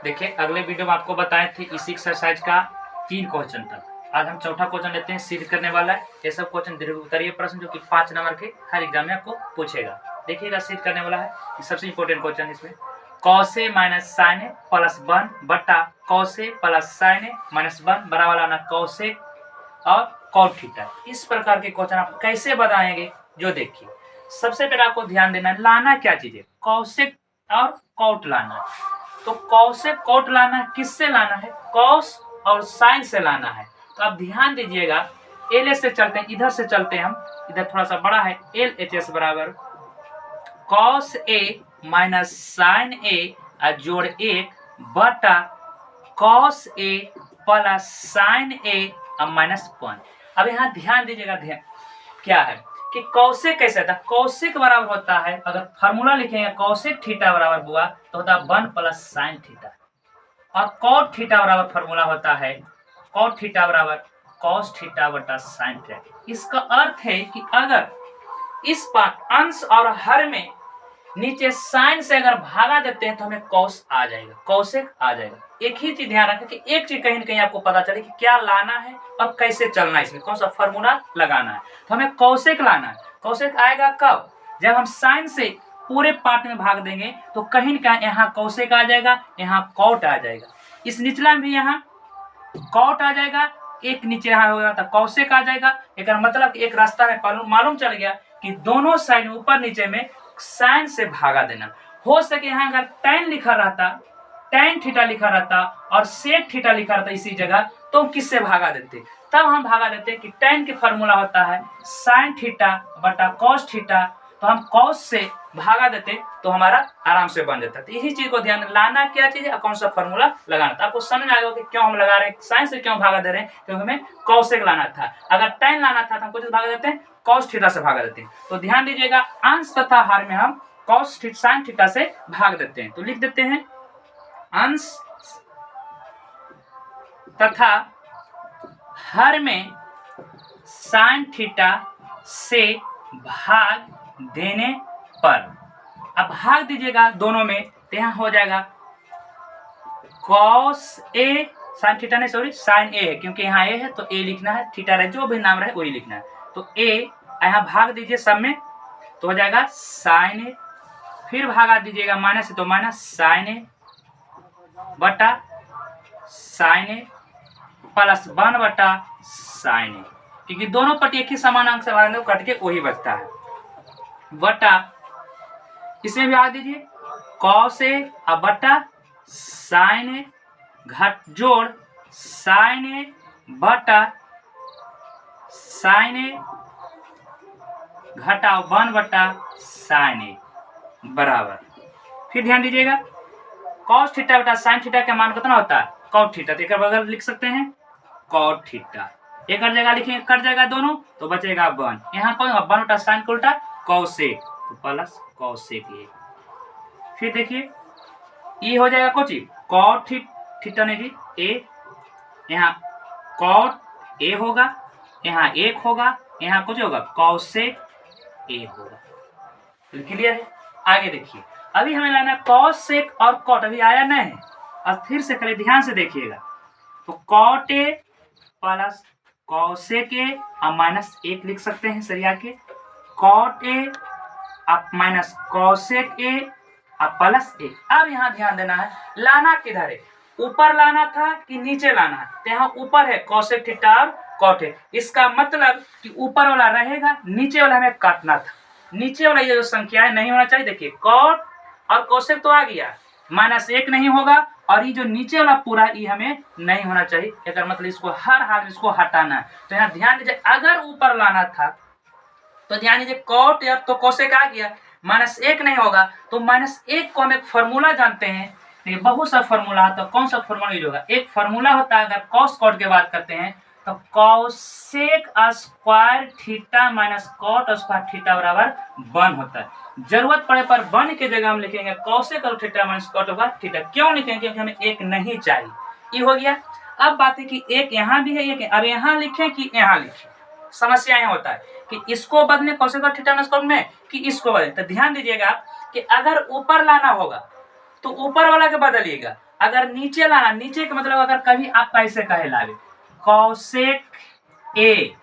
देखिए अगले वीडियो में आपको बताए थे इसी एक्सरसाइज का 3 क्वेश्चन तक। आज हम चौथा क्वेश्चन लेते हैं, सिद्ध करने वाला है। ये सब क्वेश्चन दीर्घ उत्तरीय प्रश्न जो कि 5 नंबर के हर एग्जाम में आपको पूछेगा। देखिएगा सिद्ध करने वाला है, सबसे इंपॉर्टेंट क्वेश्चन इसमें cos A minus sine A plus 1 बटा cos A plus sine A minus 1 बराबर आना cos A और cot थीटा। इस प्रकार के क्वेश्चन आप कैसे बताएंगे, जो देखिए सबसे पहले आपको ध्यान देना है, लाना क्या चीज है, cosec और cot लाना है। तो cosec cot लाना किससे लाना है, cos और sin से लाना है। तो आप ध्यान दीजिएगा, एल से चलते हैं, इधर से चलते हैं हम, इधर थोड़ा सा बड़ा है, एल एच एस बराबर cos A माइनस साइन ए जोड़ 1 बटा cos A plus sine A minus 1। अब यहाँ ध्यान दीजिएगा, ध्यान क्या है कि कौशिक कैसे था, कौशिक बराबर होता है, अगर फार्मूला लिखेंगे कौशिक थीटा बराबर हुआ तो होता है 1 प्लस साइन थीटा, और कॉट थीटा बराबर फार्मूला होता है कॉट थीटा बराबर कॉस थीटा बटा साइन थीटा। इसका अर्थ है कि अगर इस पार्ट अंश और हर में नीचे साइन से अगर भागा देते हैं तो हमें कॉस आ जाएगा, कौशिक आ जाएगा। एक ही चीज ध्यान रखें कि एक चीज कहीं ना कहीं आपको पता चले कि क्या लाना है और कैसे चलना है, इसमें कौन सा फार्मूला लगाना है। तो हमें कौशिक लाना है। कौशिक आएगा कब, जब हम साइन से पूरे पार्ट में भाग देंगे तो कहीं ना कहीं यहाँ कौशिक आ जाएगा, यहाँ कॉट आ जाएगा, इस निचला में भी यहाँ कॉट आ जाएगा, एक नीचे यहाँ होगा तो कौशिक आ जाएगा। एक मतलब एक रास्ता में मालूम चल गया कि दोनों साइन ऊपर नीचे में साइन से भागा देना। हो सके यहाँ अगर tan लिखा रहता, tan थीटा लिखा रहता और sec थीटा लिखा रहता इसी जगह, तो किससे भागा देते, तब हम भागा देते कि tan की फार्मूला होता है sin थीटा बटा cos थीटा, तो हम cos से भागा देते तो हमारा आराम से बन जाता। तो इसी चीज को ध्यान लाना क्या चीज है, कौन सा फार्मूला लगाना था। आपको समझ में आएगा कि क्यों हम लगा रहे हैं, साइन से क्यों भागा दे रहे हैं, क्योंकि हमें कौशिक लाना था। अगर tan लाना था तो हम कुछ भागा देते हैं, cos थीटा से भागा देते हैं। तो ध्यान दीजिएगा, अंश तथा हर में हम cos sin थीटा से भाग देते हैं। तो लिख देते हैं अंश तथा हर में sin थीटा से भाग देने पर, अब भाग दीजिएगा दोनों में तो यहाँ हो जाएगा cos A sin थीटा नहीं, सॉरी sin A है, क्योंकि यहाँ A है तो A लिखना है, थीटा रहे जो भी नाम रहे वही लिखना है। तो A यहाँ भाग दीजिए सब में तो हो जाएगा sin A, फिर भागा दीजिएगा माइनस से तो माइनस sin A बटा sin A प्लस 1 बटा sin A, क्योंकि दोनों पट एक ही समान अंक से भागने को कट के वही बचता है, बटा इसमें भी भाग दीजिए cos A अब बटा sin A घट जोड़ sin A बटा sin A घटाओ 1 बटा sin A बराबर, फिर ध्यान दीजिएगा cos थीटा बटा sin थीटा का मान कितना होता है cot थीटा, तो एक बगल लिख सकते हैं cot थीटा, एक हर जगह लिखेंगे कट जाएगा दोनों तो बचेगा 1, यहाँ कौन 1 बटा sin को उल्टा cosec तो प्लस cosec A। फिर देखिए ये हो जाएगा कुछ cot थीटा नहीं जी A, यहाँ cot A होगा, यहाँ 1 होगा, यहाँ कुछ होगा cosec A होगा। क्लियर है। आगे देखिए, अभी हमें लाना cosec और cot, अभी आया नहीं है, अब फिर से करें, ध्यान से देखिएगा। तो cot A plus cosec A अब माइनस 1 लिख सकते हैं सरिया के, cot A अब माइनस cosec A अब प्लस 1। अब यहाँ ध्यान देना है, लाना किधर है, ऊपर लाना था कि नीचे लाना है, तो यहाँ ऊपर है cosec थीटा और cot है, इसका मतलब कि ऊपर वाला रहेगा, नीचे वाला हमें काटना था, नीचे वाला ये जो संख्या है नहीं होना चाहिए। देखिए cot और cosec तो आ गया, माइनस 1 नहीं होगा, और ये जो नीचे वाला पूरा ये हमें नहीं होना चाहिए, अगर मतलब इसको हर हाल में इसको हटाना है। तो यहाँ ध्यान दीजिए, अगर ऊपर लाना था तो ध्यान दीजिए cot या तो cosec आ गया, माइनस 1 नहीं होगा, तो माइनस 1 को हम एक फार्मूला जानते हैं, बहुत सा फार्मूला है, तो कौन सा फार्मूला यूज होगा, एक फार्मूला होता है अगर cos cot की बात करते हैं तो cosec square theta minus cot square theta बराबर 1 होता है। जरूरत पड़े पर 1 के जगह हम लिखेंगे cosec और theta minus cot square theta, क्यों लिखेंगे, क्योंकि हमें 1 नहीं चाहिए, ये हो गया। अब बात है कि 1 यहाँ भी है, 1 अब यहाँ लिखें कि यहाँ लिखें, समस्या यहाँ होता है कि इसको बदले cosec और थीटा माइनस cot में कि इसको बदले। तो ध्यान दीजिएगा कि अगर ऊपर लाना होगा तो ऊपर वाला के बदलिएगा। अगर नीचे लाना, नीचे का मतलब अगर कभी आप ऐसे कहे लावे cosec A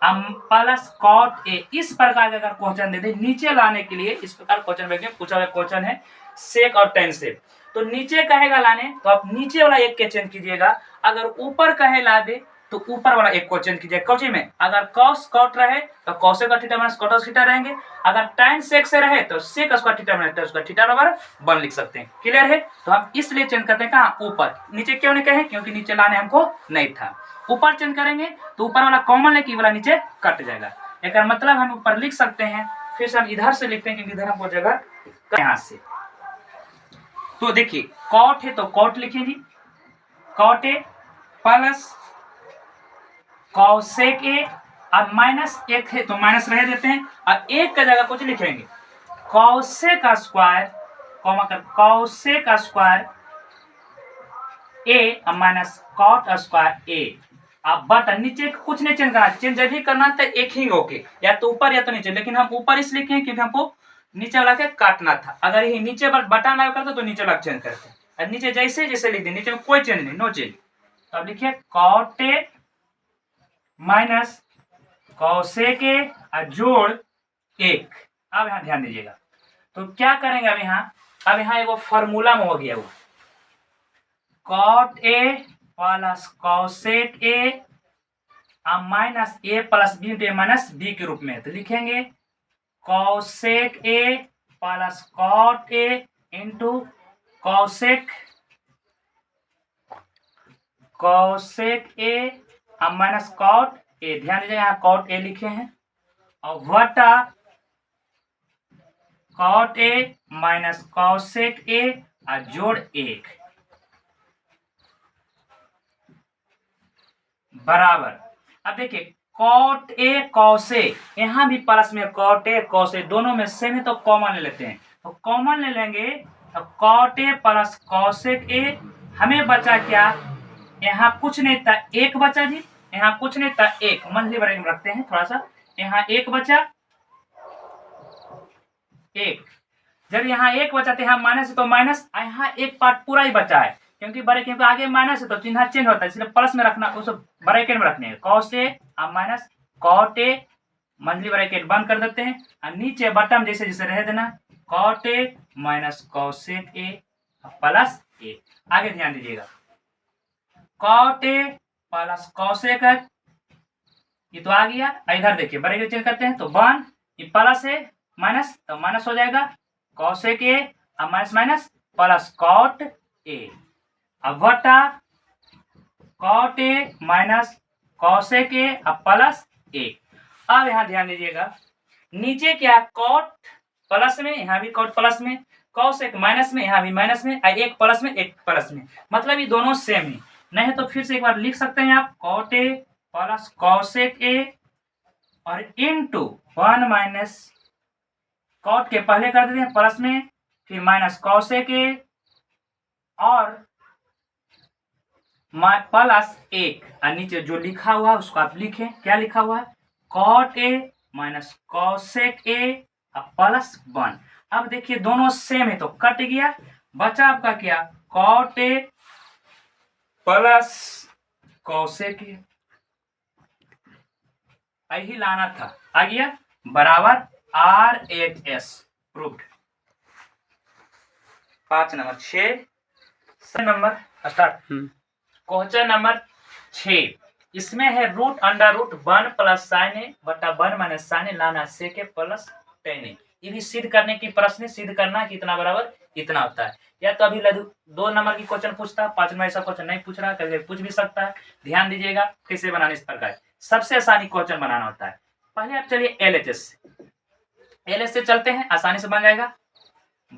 plus cot A, इस प्रकार का अगर क्वेश्चन दे दे नीचे लाने के लिए, इस प्रकार क्वेश्चन में पूछा हुआ क्वेश्चन है सेक और टेन से, तो नीचे कहेगा लाने तो आप नीचे वाला एक के चेंज कीजिएगा। अगर ऊपर कहे ला दे तो ऊपर वाला एक को चेंज कीजिएगा। कौची में अगर कॉस कॉट रहे तो cosec theta minus cot theta रहेंगे, अगर tan सेक से रहे तो sec square theta minus tan square theta बराबर 1 लिख सकते हैं। क्लियर है? तो हम इसलिए चेंज करते हैं कहाँ, ऊपर। नीचे क्यों नहीं कहे, क्योंकि नीचे लाने हमको नहीं था। ऊपर चेंज करेंगे तो ऊपर वाला कॉमन लेके वाला नीचे कट जाएगा। एक मतलब हम ऊपर लिख सकते हैं, फिर से हम इधर से लिखते हैं क्योंकि इधर हमको जगह यहाँ से। तो देखिए कॉट है तो कॉट लिखिए जी, cot A plus cosec A, अब माइनस एक है तो माइनस रह देते हैं, और एक का जगह कुछ लिखेंगे कॉसेक स्क्वायर कॉमा कर कॉसेक स्क्वायर ए माइनस कॉट स्क्वायर ए। अब बटन नीचे कुछ नहीं चेंज करना, चेंज जब भी करना था एक ही होके, या तो ऊपर या तो नीचे, लेकिन हम ऊपर इसलिए लिखे क्योंकि हमको नीचे वाला के काटना था। अगर ये नीचे बटन आया करता तो नीचे वाला चेंज करते, नीचे जैसे जैसे लिख दें, नीचे में कोई चेंज नहीं, नो चेंज। तो अब लिखिए cot A minus cosec A जोड़ एक। अब यहाँ ध्यान दीजिएगा, तो क्या करेंगे अब यहाँ एगो फॉर्मूला में हो गया वो cot A plus cosec A minus A plus B into A minus B के रूप में, तो लिखेंगे cosec A plus cot A into cosec A minus cot A. ध्यान दीजिए यहाँ कॉट ए लिखे हैं, और वटा cot A minus cosec A जोड़ एक बराबर। अब देखिए कॉट ए कॉसे, यहाँ भी प्लस में कॉट ए कॉसे दोनों में सेम है तो कॉमन ले लेते हैं, तो कॉमन ले लेंगे तो cot A plus cosec A. हमें बचा क्या, यहाँ कुछ नहीं था एक बचा जी, यहाँ कुछ नहीं था एक, मंथली ब्रैकेट में रखते हैं थोड़ा सा, यहाँ एक बचा एक, जब यहाँ एक बचा तो यहाँ माइनस है तो माइनस, यहाँ एक पार्ट पूरा ही बचा है क्योंकि ब्रैकेट के आगे माइनस है तो चिन्ह चेंज होता है, इसलिए प्लस में रखना, उस ब्रैकेट में रखने cos A minus cot A, मंथली ब्रैकेट बंद कर देते हैं, और नीचे बटन जैसे जैसे रह देना cot A minus cosec A plus A. आगे ध्यान दीजिएगा कॉट ए प्लस कॉसेक, ये तो आ गया। इधर देखिए ब्रैकेट चेंज करते हैं तो 1, ये प्लस है माइनस तो माइनस हो जाएगा cosec A minus minus plus cot A, अब वटा cot A minus cosec A plus A. अब यहाँ ध्यान दीजिएगा नीचे क्या कॉट प्लस में, यहाँ भी कॉट प्लस में, कॉसेक माइनस में, यहाँ भी माइनस में, एक प्लस में एक प्लस में, मतलब ये दोनों सेम है। नहीं तो फिर से एक बार लिख सकते हैं आप cot A plus cosec A और इनटू 1 माइनस कॉट के पहले कर देते हैं प्लस में, फिर माइनस कॉसेक ए और प्लस एक, और नीचे जो लिखा हुआ है उसको आप लिखें, क्या लिखा हुआ है cot A minus cosec A plus 1। अब देखिए दोनों सेम है तो कट गया, बचा आपका क्या cot A plus cosec A, यही लाना था, आ गया बराबर RHS proved. 5 number 6 number start. Question number 6, इसमें है root under root 1 plus sine A बटा 1 माइनस साइन ए लाना सेक ए प्लस टेन ए। ये भी सिद्ध करने की प्रश्न, सिद्ध करना कितना बराबर इतना होता है। या तो अभी 2 नंबर की क्वेश्चन पूछता है, 5 नंबर ऐसा क्वेश्चन नहीं पूछ रहा, कभी पूछ भी सकता है। ध्यान दीजिएगा कैसे बनाने, इस प्रकार सबसे आसानी क्वेश्चन बनाना होता है। पहले आप चलिए LHS से चलते हैं, आसानी से बन जाएगा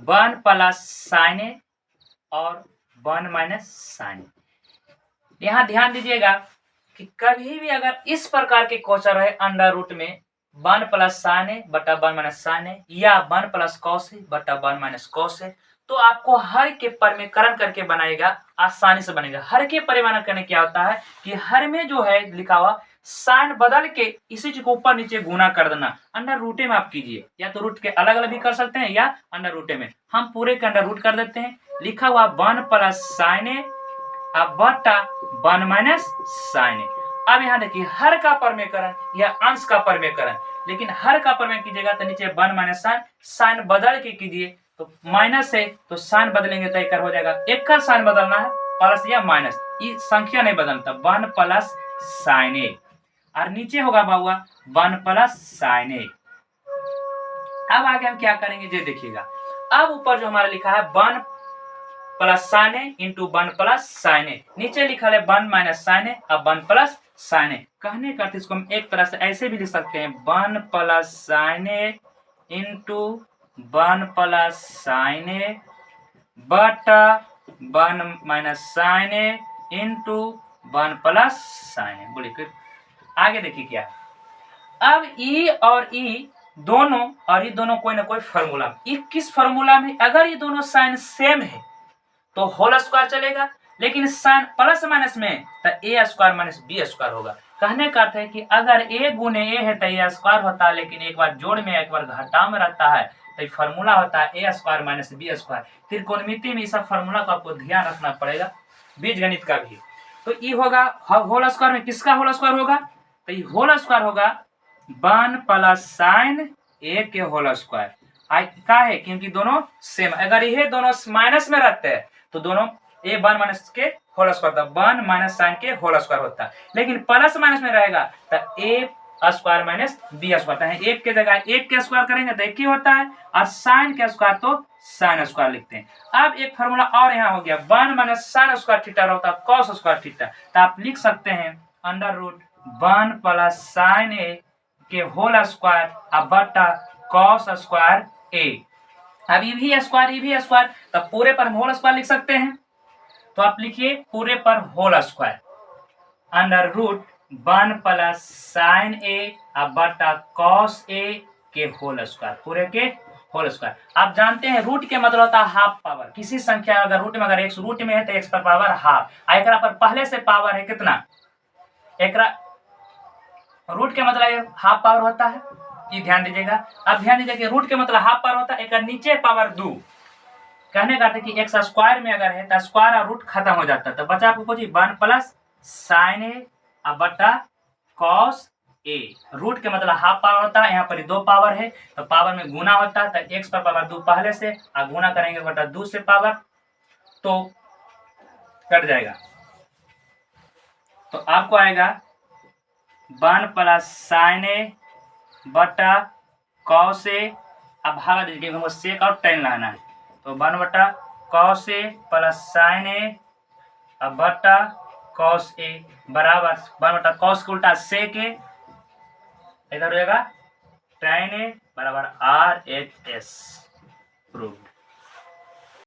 1 प्लस साइन ए और 1 माइनस साइन ए। यहाँ ध्यान दीजिएगा कि कभी भी अगर इस प्रकार के क्वेश्चन रहे अंडर रूट में 1 प्लस साइन ए बटा 1 माइनस साइन ए या 1 प्लस कॉस ए बटा 1 माइनस कॉस ए, तो आपको हर के परिमेयकरण करके बनाएगा, आसानी से बनेगा। हर के परिमाण करने क्या होता है कि हर में जो है लिखा हुआ साइन बदल के इसी चीज को ऊपर नीचे गुना कर देना। अंडर रूटे में आप कीजिए, या तो रूट के अलग अलग भी कर सकते हैं या अंडर रूटे में। हम पूरे के अंडर रूट कर देते हैं। लिखा हुआ 1 प्लस साइन ए अब बटा 1 माइनस साइन ए। अब यहाँ देखिए हर का परमेकरण या अंश का परमेकरण, लेकिन हर का परमेय कीजिएगा तो नीचे 1 माइनस साइन, साइन बदल के कीजिए तो माइनस है तो साइन बदलेंगे तो एक हो जाएगा। एक का साइन बदलना है, प्लस या माइनस, ये संख्या नहीं बदलता। 1 प्लस साइन ए और नीचे होगा बाबुआ 1 प्लस साइन ए। अब आगे हम क्या करेंगे ये देखिएगा। अब ऊपर जो हमारा लिखा है 1 प्लस साइन ए इंटू 1 प्लस साइन ए, नीचे लिखा है 1 माइनस साइन ए अब 1 प्लस साइन ए। कहने का अर्थ इसको हम एक तरह से ऐसे भी लिख सकते हैं 1 plus sine A into 1 plus sine A बटा 1 माइनस साइन ए इंटू 1 प्लस साइन ए। बोलिए आगे देखिए क्या। अब ई और ई दोनों कोई ना कोई फॉर्मूला, ये किस फॉर्मूला में, अगर ये दोनों साइन सेम है तो होल स्क्वायर चलेगा, लेकिन साइन प्लस माइनस में तो ए स्क्वायर माइनस बी स्क्वायर होगा। कहने का अर्थ है कि अगर ए गुने ए है तो ए स्क्वायर होता है, लेकिन एक बार जोड़ में एक बार घटाव में रहता है तो फॉर्मूला होता है ए स्क्वायर माइनस बी स्क्वायर। त्रिकोणमिति में इस फॉर्मूला का आपको ध्यान रखना पड़ेगा, बीज गणित का भी। तो ये होगा होल स्क्वायर में किसका होल स्क्वायर होगा, तो ये होल स्क्वायर होगा 1 प्लस साइन ए के होल स्क्वायर। का है क्योंकि दोनों सेम, अगर ये दोनों माइनस में रहते हैं तो दोनों ए 1 माइनस के होल स्क्वायर था, 1 माइनस साइन के होल स्क्वायर होता है, लेकिन प्लस माइनस में रहेगा तो ए स्क्वायर माइनस बी स्क्वायर है। एक के जगह एक के स्क्वायर करेंगे तो एक ही होता है, और साइन के स्क्वायर तो साइन स्क्वायर लिखते हैं। अब एक फॉर्मूला और यहाँ हो गया 1 माइनस साइन स्क्वायर थीटा होता है कॉस स्क्वायर थीटा, तो आप लिख सकते हैं अंडर रूट 1 प्लस साइन ए के होल स्क्वायर अब बटा कॉस स्क्वायर ए। अब ये भी स्क्वायर तो पूरे पर होल स्क्वायर लिख सकते हैं, तो आप लिखिए पूरे पर whole square under root 1 plus sine A अब बटा कॉस ए के होल स्क्वायर, पूरे के होल स्क्वायर। आप जानते हैं रूट के मतलब होता है हाफ पावर। किसी संख्या अगर रूट में अगर x रूट में है तो x पर पावर हाफ, एकरा पर पहले से पावर है कितना, एकरा रूट के मतलब हाफ पावर होता है, ये ध्यान दीजिएगा। अब ध्यान दीजिए कि रूट के मतलब हाफ पावर होता है, एक नीचे पावर 2। कहने का अर्थ है कि एक्स स्क्वायर में अगर है तो स्क्वायर और रूट खत्म हो जाता है, तो बचा आपको जी 1 प्लस साइन ए अब बटा कॉस ए। रूट के मतलब हाफ पावर होता है, यहाँ पर 2 पावर है तो पावर में गुना होता है, तो एक्स पर पावर 2 पहले से और गुना करेंगे बटा 2 से पावर तो कट जाएगा, तो आपको आएगा 1 प्लस साइन ए बटा कॉस ए। अब भागा दीजिए हमको सेक और टेन लाना है, तो 1 बटा cos A plus sine A अब बटा कॉस ए बराबर 1 बटा कॉस के उल्टा सेक ए, इधर हो जाएगा टेन ए बराबर आर एच एस। प्रूव।